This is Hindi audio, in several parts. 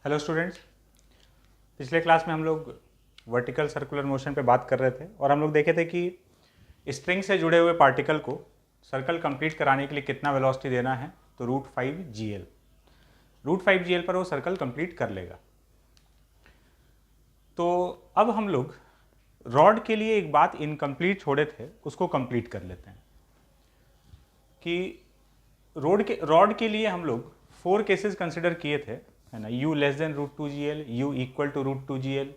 Hello students. पिछले क्लास में हम लोग वर्टिकल सर्कुलर मोशन पे बात कर रहे थे और हम लोग देखे थे कि स्ट्रिंग से जुड़े हुए पार्टिकल को सर्कल कंप्लीट कराने के लिए कितना वेलोसिटी देना है, तो √5 GL। √5 GL पर वो सर्कल कंप्लीट कर लेगा। तो अब हम लोग रॉड के लिए एक बात इनकम्प्लीट छोड़े थे, उसको कंप्लीट कर लेते हैं कि रॉड के लिए हम लोग 4 केसेस कंसिडर किए थे, है ना। u less than √2 GL, u equal to √2 GL,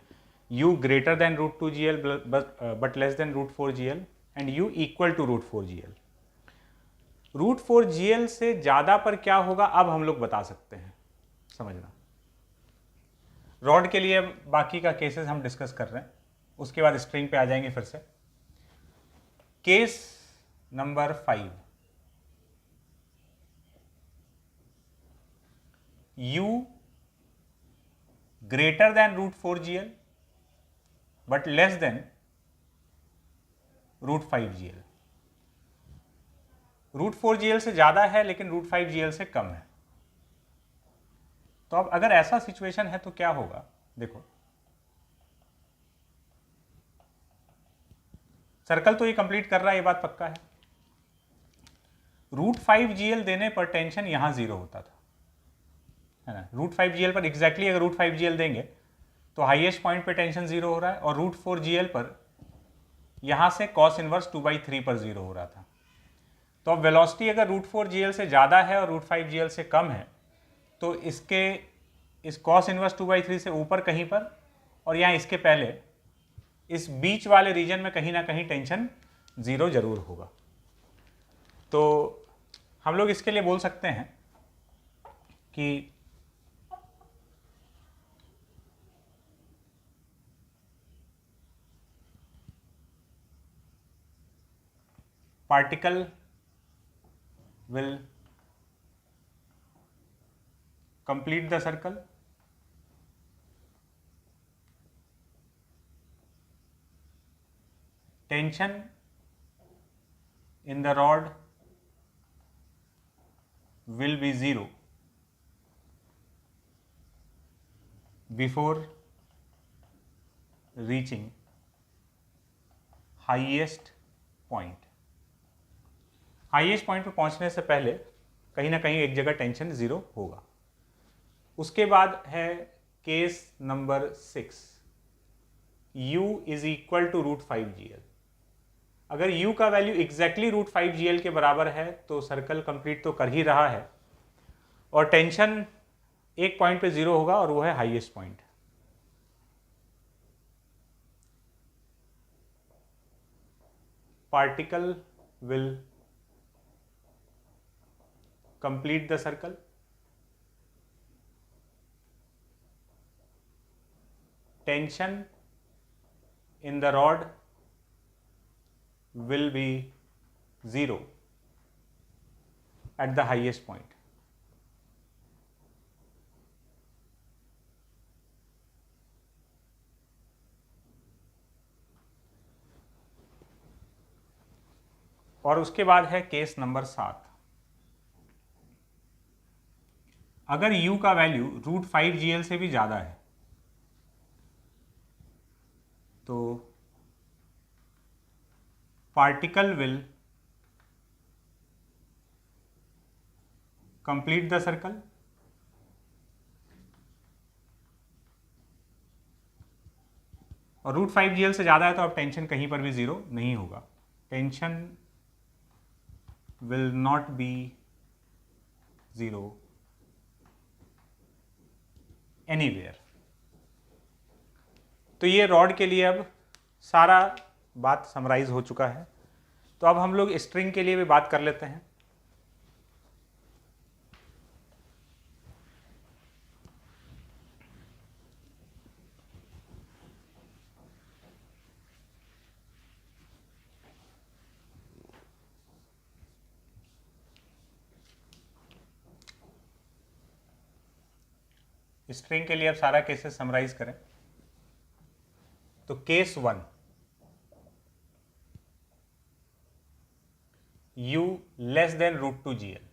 u greater than √2 GL but less than √4 GL and u equal to √4 GL। √4 GL से ज़्यादा पर क्या होगा अब हम लोग बता सकते हैं, समझना। रॉड के लिए बाकी का केसेस हम डिस्कस कर रहे हैं, उसके बाद स्ट्रिंग पे आ जाएंगे फिर से। Case number 5, u greater then √4 GL but less then √5 GL। √4 GL से ज़्यादा है लेकिन √5 GL से कम है। तो अब अगर ऐसा सिचुएशन है तो क्या होगा, देखो। सर्कल तो ये कंप्लीट कर रहा है, ये बात पक्का है। √5 GL देने पर टेंशन यहां 0 होता था, है ना। √5 GL पर एग्जैक्टली अगर √5 GL देंगे तो हाईएस्ट पॉइंट पे टेंशन 0 हो रहा है, और √4 GL पर यहां से cos इनवर्स 2/3 पर 0 हो रहा था। तो अब वेलोसिटी अगर √4 GL से ज़्यादा है और √5 GL से कम है तो इस cos इनवर्स 2/3 से ऊपर कहीं पर, और यहाँ इसके पहले इस बीच वाले रीजन में कहीं ना कहीं टेंशन 0 जरूर होगा। तो हम लोग इसके लिए बोल सकते हैं कि particle will complete the circle tension in the rod will be 0 before reaching highest point। Highest point पर पहुंचने से पहले कहीं ना कहीं एक जगह टेंशन 0 होगा। उसके बाद है case number 6, u is equal to √5 GL। अगर u का वैल्यू एग्जैक्टली √5 GL के बराबर है तो सर्कल कंप्लीट तो कर ही रहा है, और टेंशन एक पॉइंट पे 0 होगा और वो है highest point. Particle will complete the circle tension in the rod will be 0 at the highest point। और उसके बाद है केस नंबर 7। अगर u का वैल्यू √5 GL से भी ज़्यादा है तो particle will complete the circle और √5 GL से ज़्यादा है तो अब टेंशन कहीं पर भी 0 नहीं होगा। Tension will not be 0 anywhere. तो ये रॉड के लिए अब सारा बात समराइज हो चुका है। तो अब हम लोग स्ट्रिंग के लिए भी बात कर लेते हैं। स्ट्रिंग के लिए अब सारा केसेस समराइज करें तो case 1, u less than √2 GL।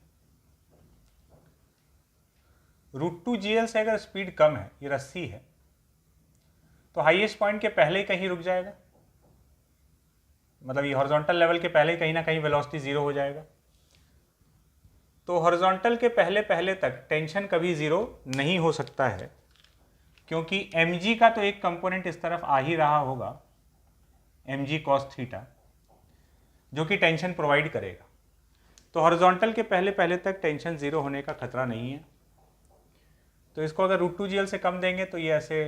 √2GL से अगर स्पीड कम है, ये रस्सी है, तो हाईएस्ट पॉइंट के पहले ही कहीं रुक जाएगा, मतलब ये हॉरिजॉन्टल लेवल के पहले कहीं ना कहीं वेलोसिटी जीरो हो जाएगा। तो हॉरिजॉन्टल के पहले पहले तक टेंशन कभी जीरो नहीं हो सकता है, क्योंकि mg का तो एक कंपोनेंट इस तरफ आ ही रहा होगा, mg cos थीटा, जो कि टेंशन प्रोवाइड करेगा। तो हॉरिजॉन्टल के पहले पहले तक टेंशन जीरो होने का खतरा नहीं है। तो इसको अगर √2GL से कम देंगे तो ये ऐसे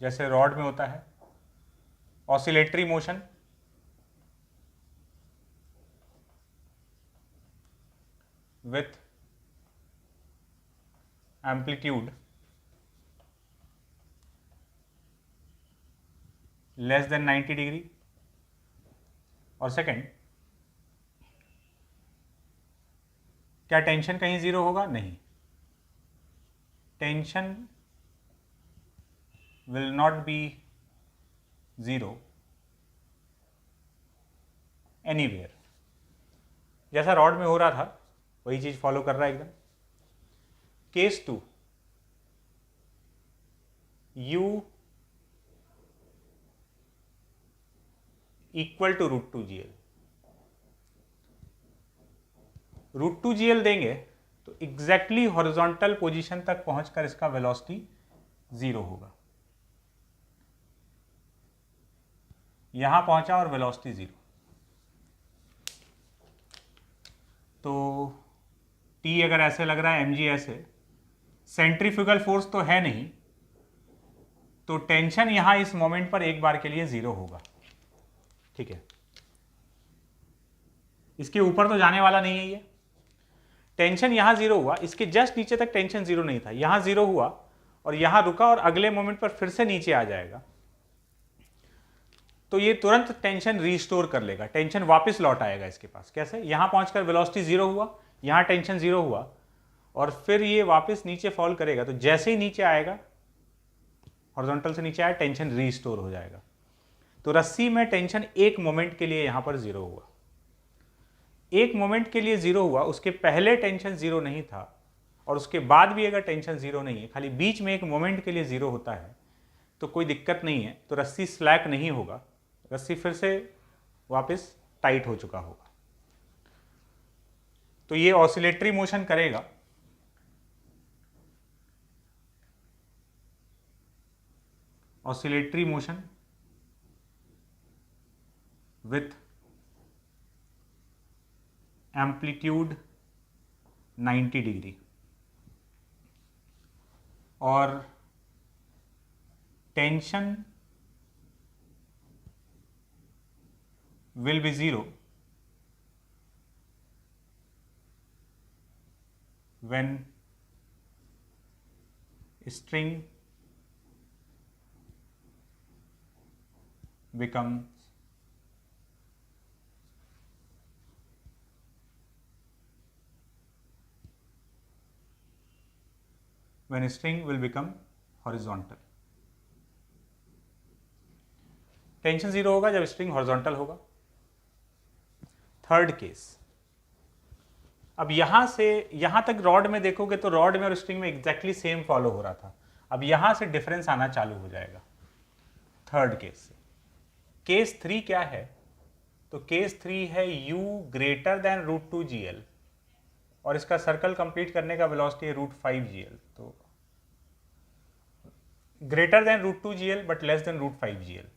जैसे रॉड में होता है oscillatory motion, with amplitude less than 90 degree. और सेकंड, क्या टेंशन कहीं जीरो होगा? नहीं, tension will not be zero anywhere। जैसा रॉड में हो रहा था वही चीज फॉलो कर रहा है एकदम। Case 2, u equal to √2GL। √2GL देंगे तो एग्जैक्टली हॉरिजॉन्टल पोजीशन तक पहुंचकर इसका वेलोसिटी जीरो होगा। यहां पहुंचा और वेलोसिटी जीरो, तो T अगर ऐसे लग रहा है, mg ऐसे, सेंट्रीफ्यूगल फोर्स तो है नहीं, तो टेंशन यहां इस मोमेंट पर एक बार के लिए जीरो होगा। ठीक है, इसके ऊपर तो जाने वाला नहीं है ये। टेंशन यहां जीरो हुआ, इसके जस्ट नीचे तक टेंशन जीरो नहीं था, यहां जीरो हुआ और यहां रुका और अगले मोमेंट पर फिर से नीचे आ जाएगा, तो ये तुरंत टेंशन रीस्टोर कर लेगा, टेंशन वापस लौट आएगा इसके पास। कैसे? यहां पहुंचकर वेलोसिटी जीरो हुआ, यहां टेंशन जीरो हुआ और फिर ये वापस नीचे फॉल करेगा, तो जैसे ही नीचे आएगा, हॉरिजॉन्टल से नीचे आया, टेंशन रीस्टोर हो जाएगा। तो रस्सी में टेंशन एक मोमेंट के लिए यहां पर जीरो हुआ, एक मोमेंट के लिए जीरो हुआ, उसके पहले टेंशन जीरो नहीं था और उसके बाद भी अगर टेंशन जीरो नहीं है, खाली बीच में एक मोमेंट के लिए जीरो होता है, तो कोई दिक्कत नहीं है, तो रस्सी स्लैक नहीं होगा, रस्सी फिर से वापस टाइट हो चुका होगा। तो ये ऑसिलेटरी मोशन करेगा, oscillatory motion with amplitude 90 degree, और tension will be zero when string becomes horizontal। Tension zero होगा जब स्ट्रिंग हॉरिजॉन्टल होगा। थर्ड केस, अब यहां से यहां तक रॉड में देखोगे तो रॉड में और स्ट्रिंग में एग्जैक्टली सेम फॉलो हो रहा था, अब यहां से डिफरेंस आना चालू हो जाएगा थर्ड केस से। केस 3 क्या है? तो केस 3 है u ग्रेटर देन √2GL और इसका सर्कल कंप्लीट करने का वेलोसिटी है √5GL। तो greater than √2GL but less then √5GL।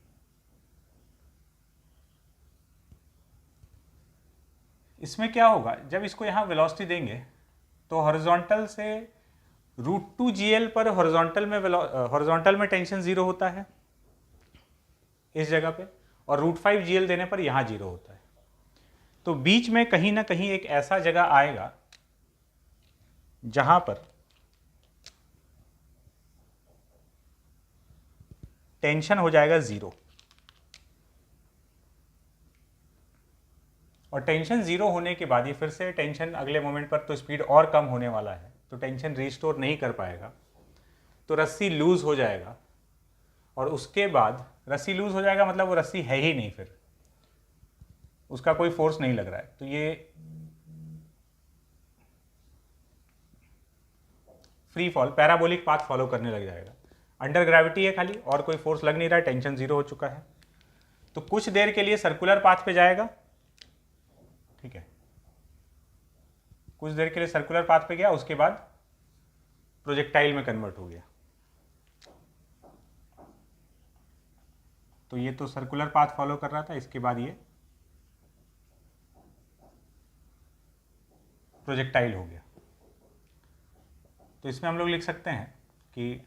इसमें क्या होगा, जब इसको यहां वेलोसिटी देंगे तो हॉरिजॉन्टल से √2GL पर हॉरिजॉन्टल में टेंशन जीरो होता है इस जगह पे, और √5GL देने पर यहां जीरो होता है। तो बीच में कहीं ना कहीं एक ऐसा जगह आएगा जहां पर टेंशन हो जाएगा जीरो, और टेंशन जीरो होने के बाद ये फिर से टेंशन अगले मोमेंट पर तो स्पीड और कम होने वाला है, तो टेंशन रिस्टोर नहीं कर पाएगा, तो रस्सी लूज हो जाएगा, और उसके बाद रस्सी लूज हो जाएगा मतलब वो रस्सी है ही नहीं, फिर उसका कोई फोर्स नहीं लग रहा है, तो ये free fall parabolic path follow करने लग जाएगा। अंडर ग्रेविटी है खाली, और कोई फोर्स लग नहीं रहा है, टेंशन जीरो हो चुका है, तो कुछ देर के लिए सर्कुलर पाथ पे जाएगा, ठीक है, कुछ देर के लिए सर्कुलर पाथ पे गया, उसके बाद प्रोजेक्टाइल में कन्वर्ट हो गया। तो ये तो सर्कुलर पाथ फॉलो कर रहा था, इसके बाद ये प्रोजेक्टाइल हो गया। तो इसमें हम लोग लिख सकते हैं कि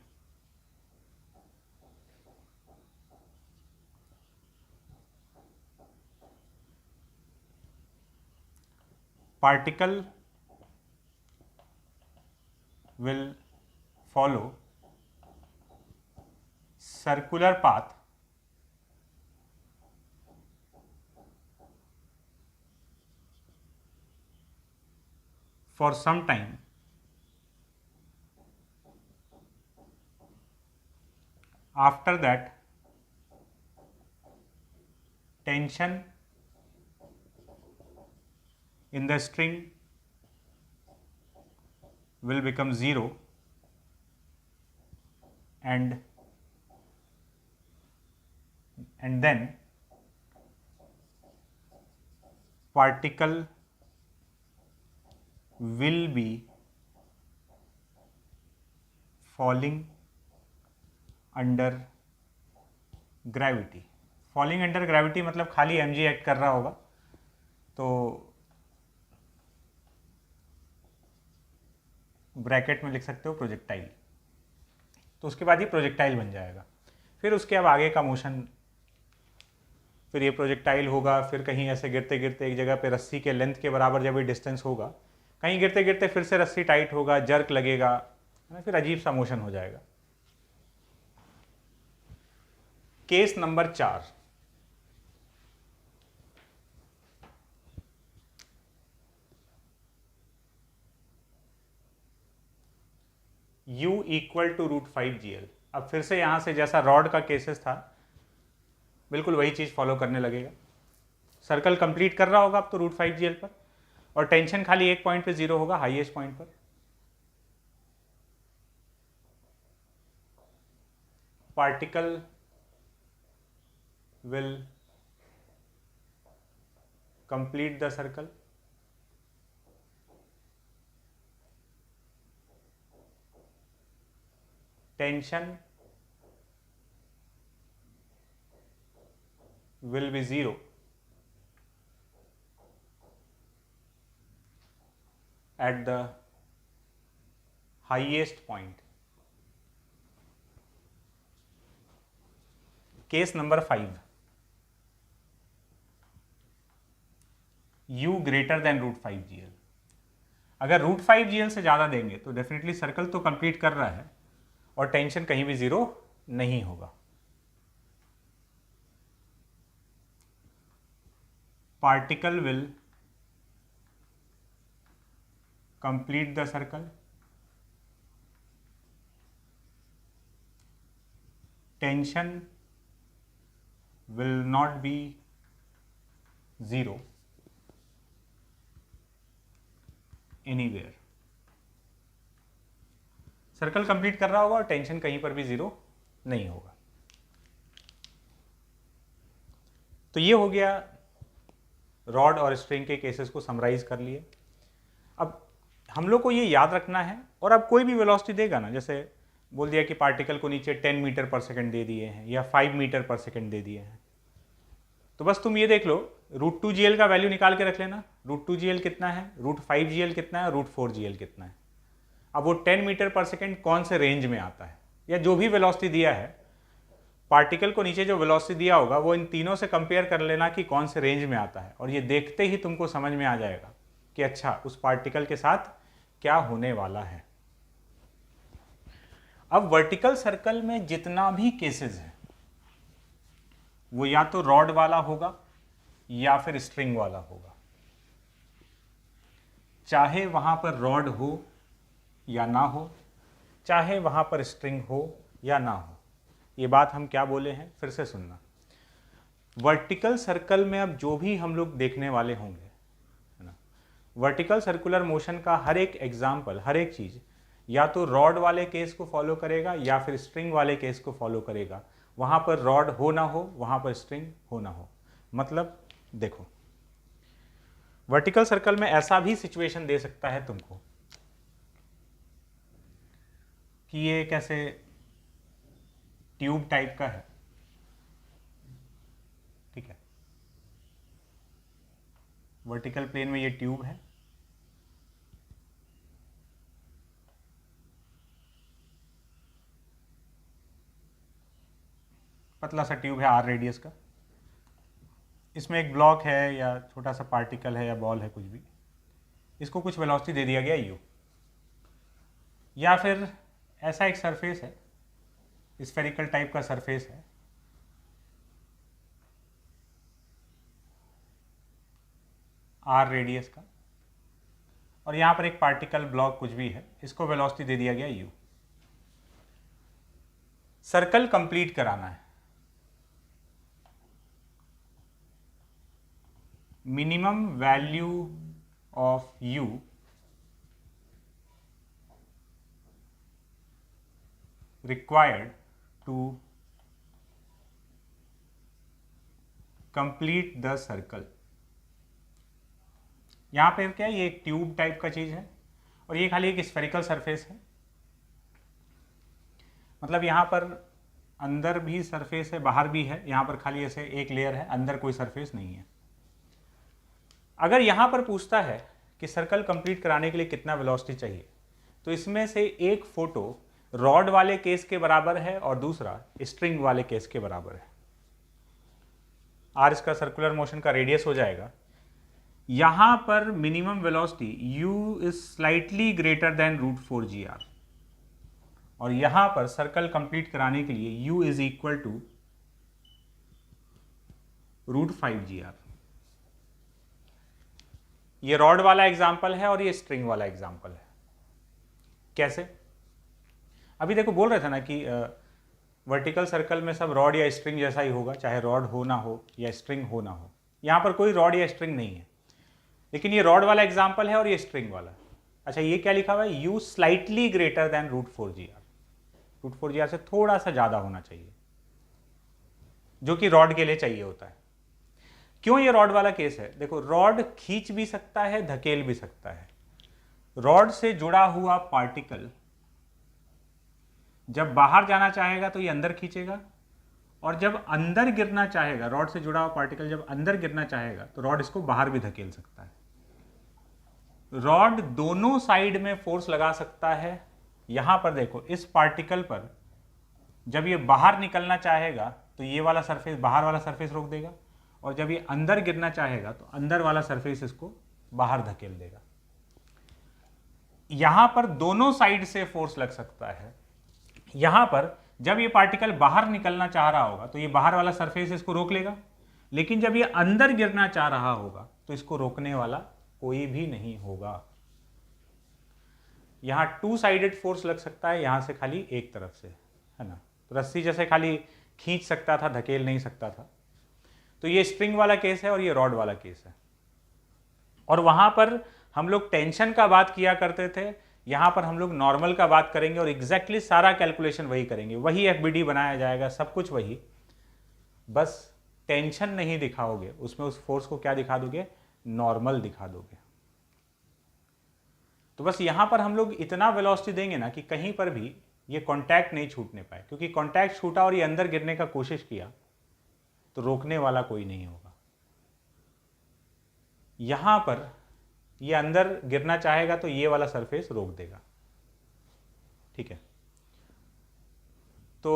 particle will follow circular path for some time after that tension in the string will become zero and then particle will be falling under gravity। Falling under gravity मतलब खाली mg एक्ट कर रहा होगा, तो ब्रैकेट में लिख सकते हो प्रोजेक्टाइल। तो उसके बाद ये प्रोजेक्टाइल बन जाएगा। फिर उसके अब आगे का मोशन, फिर ये प्रोजेक्टाइल होगा, फिर कहीं ऐसे गिरते गिरते एक जगह पे रस्सी के लेंथ के बराबर जब ये डिस्टेंस होगा, कहीं गिरते गिरते फिर से रस्सी टाइट होगा, जर्क लगेगा, फिर अजीब सा मोशन हो जाएगा। Case number 4, u equal to √5gl। अब फिर से यहां से जैसा रॉड का केसेस था बिल्कुल वही चीज फॉलो करने लगेगा। सर्कल कंप्लीट कर रहा होगा अब तो √5gl पर, और टेंशन खाली एक पॉइंट पे जीरो होगा, हाईएस्ट पॉइंट पर। Particle will complete the circle, tension will be zero at the highest point। Case number 5, u greater then √5gl। अगर √5gl से ज़्यादा देंगे तो डेफिनेटली सर्कल तो कंप्लीट कर रहा है और टेंशन कहीं भी जीरो नहीं होगा। Particle will complete the circle, tension will not be zero anywhere। Circle complete कर रहा होगा और टेंशन कहीं पर भी जीरो नहीं होगा। तो ये हो गया रॉड और स्ट्रिंग के केसेस को समराइज कर लिए। अब हम लोग को ये याद रखना है, और अब कोई भी वेलोसिटी देगा ना, जैसे बोल दिया कि पार्टिकल को नीचे 10 मीटर पर सेकंड दे दिए हैं या 5 मीटर पर सेकंड दे दिए हैं, तो बस तुम ये देख लो √2gl का वैल्यू निकाल के रख लेना। √2gl कितना है, √5gl कितना है, √4gl कितना है। अब वो 10 मीटर पर सेकंड कौन से रेंज में आता है, या जो भी वेलोसिटी दिया है, पार्टिकल को नीचे जो वेलोसिटी दिया होगा वो इन तीनों से कंपेयर कर लेना कि कौन से रेंज में आता है, और ये देखते ही तुमको समझ में आ जाएगा कि अच्छा उस पार्टिकल के साथ क्या होने वाला है। अब वर्टिकल सर्कल में जितना भी केसेस है वो या तो रॉड वाला होगा या फिर स्ट्रिंग वाला होगा। चाहे वहां पर रॉड हो या ना हो, चाहे वहां पर स्ट्रिंग हो या ना हो, ये बात हम क्या बोले हैं फिर से सुनना। वर्टिकल सर्कल में अब जो भी हम लोग देखने वाले होंगे, है ना, वर्टिकल सर्कुलर मोशन का हर एक एग्जाम्पल, हर एक चीज या तो रॉड वाले केस को फॉलो करेगा या फिर स्ट्रिंग वाले केस को फॉलो करेगा। वहाँ पर रॉड हो ना हो, वहाँ पर स्ट्रिंग हो ना हो। मतलब देखो, वर्टिकल सर्कल में ऐसा भी सिचुएशन दे सकता है तुमको कि ये कैसे ट्यूब टाइप का है, ठीक है, वर्टिकल प्लेन में ये ट्यूब है, पतला सा ट्यूब है आर रेडियस का, इसमें एक ब्लॉक है या छोटा सा पार्टिकल है या बॉल है, कुछ भी, इसको कुछ वेलोसिटी दे दिया गया यू, या फिर ऐसा एक सरफेस है, स्फेरिकल टाइप का सरफेस है, आर रेडियस का, और यहां पर एक पार्टिकल ब्लॉक कुछ भी है, इसको वेलोसिटी दे दिया गया यू। सर्कल कंप्लीट कराना है, minimum value of you required to complete the circle। यहाँ पे क्या है, ये एक ट्यूब टाइप का चीज़ है और ये खाली एक स्फेरिकल सरफेस है। मतलब यहाँ पर अंदर भी सरफेस है, बाहर भी है, यहाँ पर खाली ऐसे एक लेयर है, अंदर कोई सरफेस नहीं है। अगर यहाँ पर पूछता है कि सर्कल कंप्लीट कराने के लिए कितना वेलोसिटी चाहिए, तो इसमें से एक फोटो रॉड वाले केस के बराबर है और दूसरा स्ट्रिंग वाले केस के बराबर है। आर इसका सर्कुलर मोशन का रेडियस हो जाएगा। यहां पर minimum velocity u is slightly greater than √4gr, और यहां पर सर्कल कंप्लीट कराने के लिए u is equal to √5gr। ये रॉड वाला एग्जाम्पल है और ये स्ट्रिंग वाला एग्जाम्पल है। कैसे? अभी देखो बोल रहे थे ना कि वर्टिकल सर्कल में सब रॉड या स्ट्रिंग जैसा ही होगा, चाहे रॉड हो ना हो या स्ट्रिंग हो ना हो। यहाँ पर कोई रॉड या स्ट्रिंग नहीं है, लेकिन ये रॉड वाला एग्जाम्पल है और ये स्ट्रिंग वाला। अच्छा, ये क्या लिखा हुआ है, u slightly greater than √4gr। √4gr से थोड़ा सा ज़्यादा होना चाहिए, जो कि रॉड के लिए चाहिए होता है। क्यों ये रॉड वाला केस है? देखो, रॉड खींच भी सकता है, धकेल भी सकता है। रॉड से जुड़ा हुआ पार्टिकल जब बाहर जाना चाहेगा तो ये अंदर खींचेगा, और जब अंदर गिरना चाहेगा, रॉड से जुड़ा हुआ पार्टिकल जब अंदर गिरना चाहेगा तो रॉड इसको बाहर भी धकेल सकता है। रॉड दोनों साइड में फोर्स लगा सकता है। यहां पर देखो, इस पार्टिकल पर जब ये बाहर निकलना चाहेगा तो ये वाला सरफेस, बाहर वाला सरफेस रोक देगा, और जब ये अंदर गिरना चाहेगा तो अंदर वाला सरफेस इसको बाहर धकेल देगा। यहां पर दोनों साइड से फोर्स लग सकता है। यहां पर जब ये पार्टिकल बाहर निकलना चाह रहा होगा तो ये बाहर वाला सरफेस इसको रोक लेगा, लेकिन जब ये अंदर गिरना चाह रहा होगा तो इसको रोकने वाला कोई भी नहीं होगा। यहां 2 साइडेड फोर्स लग सकता है, यहां से खाली एक तरफ से, है ना। रस्सी जैसे खाली खींच सकता था, धकेल नहीं सकता था। तो ये स्ट्रिंग वाला केस है और ये रॉड वाला केस है। और वहां पर हम लोग टेंशन का बात किया करते थे, यहां पर हम लोग नॉर्मल का बात करेंगे और एग्जैक्टली सारा कैलकुलेशन वही करेंगे, वही एफबीडी बनाया जाएगा, सब कुछ वही, बस टेंशन नहीं दिखाओगे उसमें, उस फोर्स को क्या दिखा दोगे, नॉर्मल दिखा दोगे। तो बस यहां पर हम लोग इतना वेलोसिटी देंगे ना कि कहीं पर भी ये कांटेक्ट नहीं छूटने पाए, क्योंकि कांटेक्ट छूटा और ये अंदर गिरने का कोशिश किया तो रोकने वाला कोई नहीं होगा। यहां पर ये अंदर गिरना चाहेगा तो ये वाला सरफेस रोक देगा, ठीक है। तो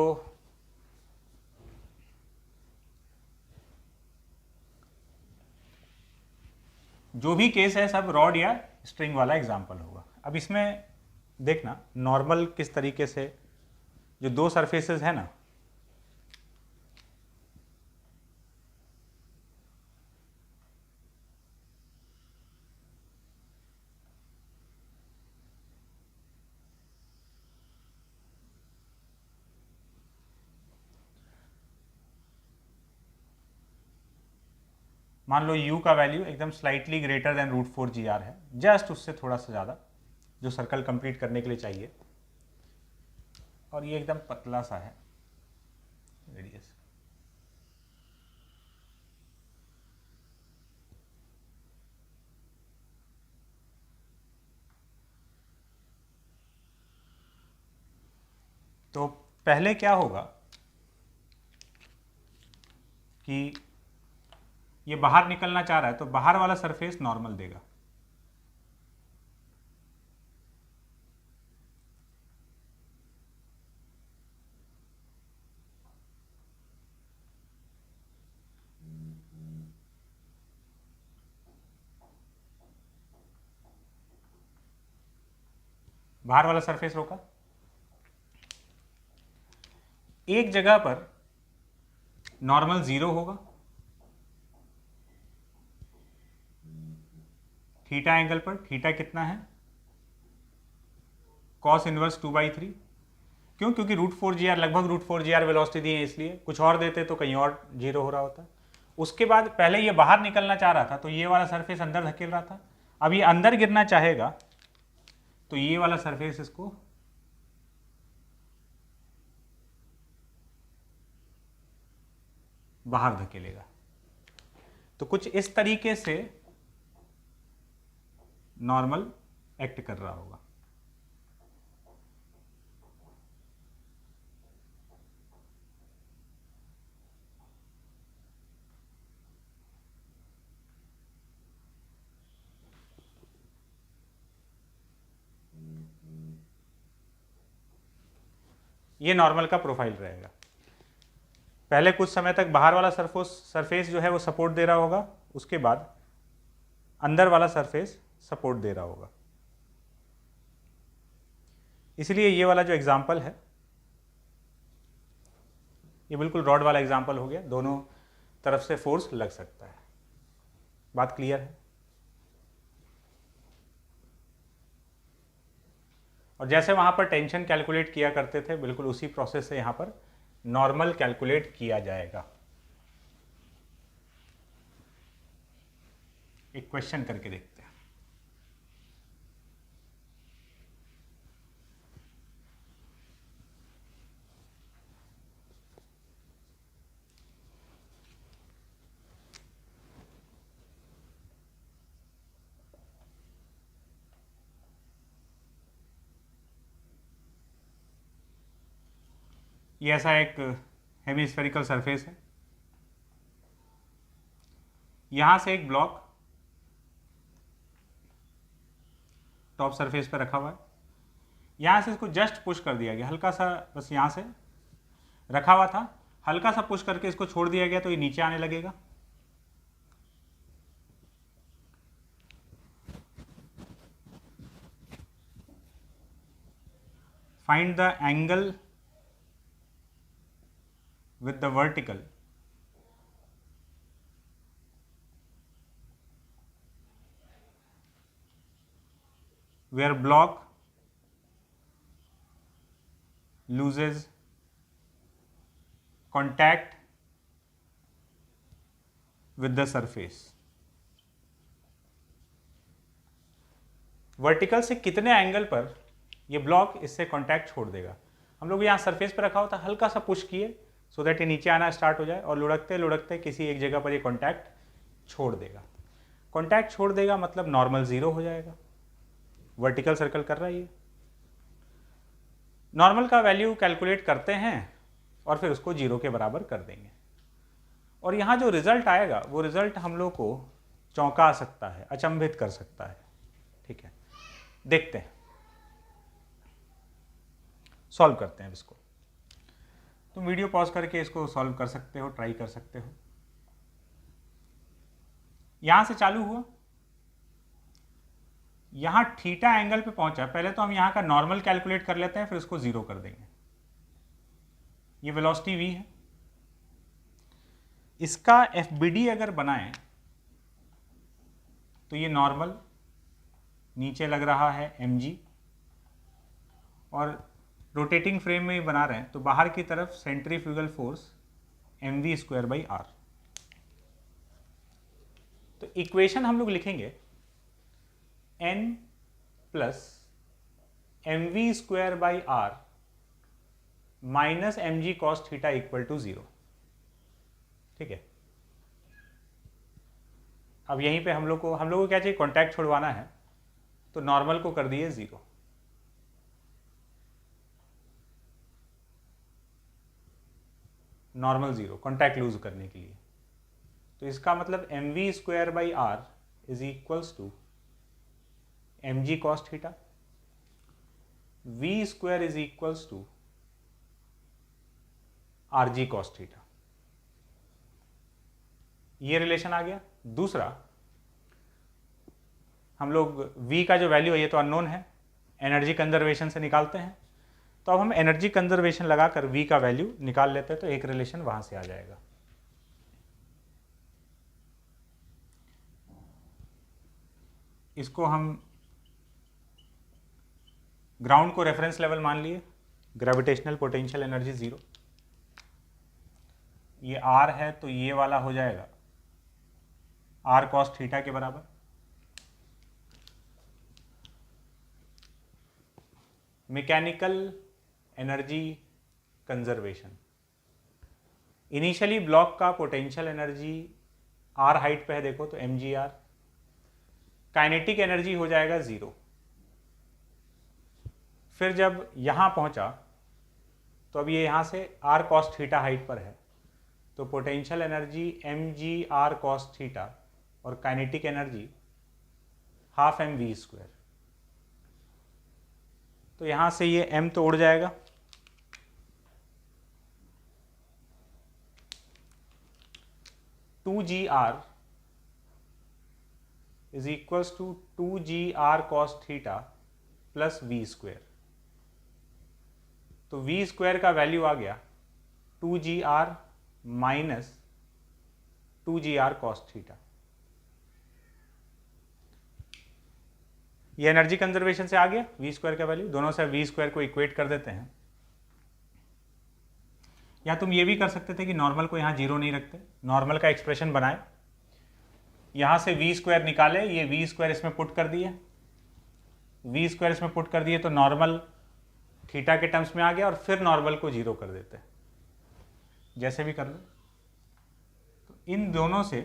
जो भी केस है सब रॉड या स्ट्रिंग वाला एग्जाम्पल होगा। अब इसमें देखना नॉर्मल किस तरीके से, जो 2 सरफेसेस है ना, मान लो u का वैल्यू एकदम स्लाइटली ग्रेटर देन √4gr है, जस्ट उससे थोड़ा सा ज़्यादा, जो सर्कल कंप्लीट करने के लिए चाहिए। और ये एकदम पतला सा है रेडियस। तो पहले क्या होगा कि ये बाहर निकलना चाह रहा है, तो बाहर वाला सरफेस नॉर्मल देगा। बाहर वाला सरफेस रोका। एक जगह पर नॉर्मल 0 होगा, थीटा एंगल पर। थीटा कितना है? Cos inverse 2/3। क्यों? क्योंकि √4GR, लगभग √4GR वेलोसिटी दी है, इसलिए। कुछ और देते तो कहीं और 0 हो रहा होता। उसके बाद पहले ये बाहर निकलना चाह रहा था, तो ये वाला सरफेस अंदर धकेल रहा था। अब ये अंदर गिरना चाहेगा, तो ये वाला सरफेस इसको बाहर धकेलेगा। तो कुछ इस तरीके से नॉर्मल एक्ट कर रहा होगा। ये नॉर्मल का प्रोफाइल रहेगा। पहले कुछ समय तक बाहर वाला सरफेस जो है वो सपोर्ट दे रहा होगा, उसके बाद अंदर वाला सरफेस सपोर्ट दे रहा होगा। इसलिए ये वाला जो एग्जाम्पल है, ये बिल्कुल रॉड वाला एग्जाम्पल हो गया। दोनों तरफ से फोर्स लग सकता है। बात क्लियर है? और जैसे वहां पर टेंशन कैलकुलेट किया करते थे, बिल्कुल उसी प्रोसेस से यहां पर नॉर्मल कैलकुलेट किया जाएगा। एक क्वेश्चन करके देखते हैं। ये ऐसा एक हेमिस्फेरिकल सरफेस है। यहां से एक ब्लॉक टॉप सरफेस पर रखा हुआ है। यहां से इसको जस्ट पुश कर दिया गया, हल्का सा, बस यहां से रखा हुआ था, हल्का सा पुश करके इसको छोड़ दिया गया, तो ये नीचे आने लगेगा। Find the angle with the vertical where block loses contact with the surface। Vertical से कितने एंगल पर ये ब्लॉक इससे कांटेक्ट छोड़ देगा। हम लोग यहाँ सरफेस पर रखा होता, हल्का सा पुश किए सो दैट ये नीचे आना स्टार्ट हो जाए, और लुढ़कते लुढ़कते किसी एक जगह पर ये कांटेक्ट छोड़ देगा। कांटेक्ट छोड़ देगा मतलब नॉर्मल 0 हो जाएगा। वर्टिकल सर्कल कर रहा है ये। नॉर्मल का वैल्यू कैलकुलेट करते हैं और फिर उसको 0 के बराबर कर देंगे, और यहाँ जो रिजल्ट आएगा वो रिजल्ट हम लोग को चौंका सकता है, अचंभित कर सकता है। ठीक है, देखते हैं, सॉल्व करते हैं इसको। तुम वीडियो पॉज करके इसको सॉल्व कर सकते हो, ट्राई कर सकते हो। यहां से चालू हुआ, यहां थीटा एंगल पे पहुंचा। पहले तो हम यहां का नॉर्मल कैलकुलेट कर लेते हैं, फिर इसको 0 कर देंगे। ये वेलोसिटी v है। इसका FBD अगर बनाएं तो ये नॉर्मल नीचे लग रहा है mg, और रोटेटिंग फ्रेम में ही बना रहे हैं तो बाहर की तरफ सेंट्रीफ्यूगल फोर्स mv²/r। तो इक्वेशन हम लोग लिखेंगे n + mv²/r minus M G cos theta equal to 0। ठीक है, अब यहीं पे हम लोग को क्या चाहिए, कॉन्टैक्ट छुड़वाना है, तो नॉर्मल को कर दिए 0। नॉर्मल 0 कॉन्टैक्ट लूज करने के लिए। तो इसका मतलब M V square by R is equals to M G cos theta, V square is equals to R G cos theta. ये रिलेशन आ गया। दूसरा, हम लोग v का जो वैल्यू है ये तो अननोन है, एनर्जी कंजर्वेशन से निकालते हैं। तो अब हम एनर्जी कंजर्वेशन लगाकर v का वैल्यू निकाल लेते हैं, तो एक रिलेशन वहां से आ जाएगा। इसको हम ग्राउंड को रेफरेंस लेवल मान लिए, ग्रेविटेशनल पोटेंशियल एनर्जी 0। ये r है तो ये वाला हो जाएगा r कॉस थीटा के बराबर। Mechanical energy conservation, initially block का पोटेंशियल एनर्जी r हाइट पे है, देखो तो mgr। काइनेटिक एनर्जी हो जाएगा 0। फिर जब यहां पहुंचा तो अब ये यहां से r कॉस थीटा हाइट पर है, तो potential energy mgr cos theta और kinetic energy half mv square. तो यहां से ये m तो उड़ जाएगा, two g r is equals to 2gr cos theta plus v square. तो वी स्क्वायर का वैल्यू आ गया 2gr minus 2gr cos theta. ये एनर्जी कंजर्वेशन से आ गया वी स्क्वायर का वैल्यू। दोनों से वी स्क्वायर को इक्वेट कर देते हैं। या तुम ये भी कर सकते थे कि नॉर्मल को यहाँ 0 नहीं रखते, नॉर्मल का एक्सप्रेशन बनाए, यहाँ से वी स्क्वायर निकाले, ये वी स्क्वायर इसमें पुट कर दिए, वी स्क्वायर इसमें पुट कर दिए तो नॉर्मल थीटा के टर्म्स में आ गया, और फिर नॉर्मल को 0 कर देते हैं, जैसे भी कर लो। तो इन दोनों से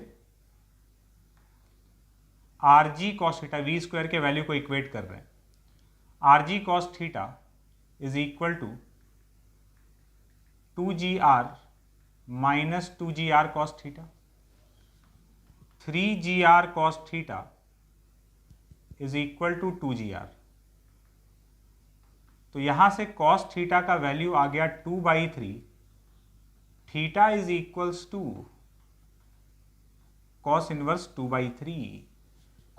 R G cos theta, V square के वैल्यू को इक्वेट कर रहे हैं। R G cos theta is equal to 2gr minus 2gr cos theta, 3gr cos theta is equal to 2gr। तो यहां से कॉस थीटा का वैल्यू आ गया 2/3, theta is equals to cos inverse 2/3।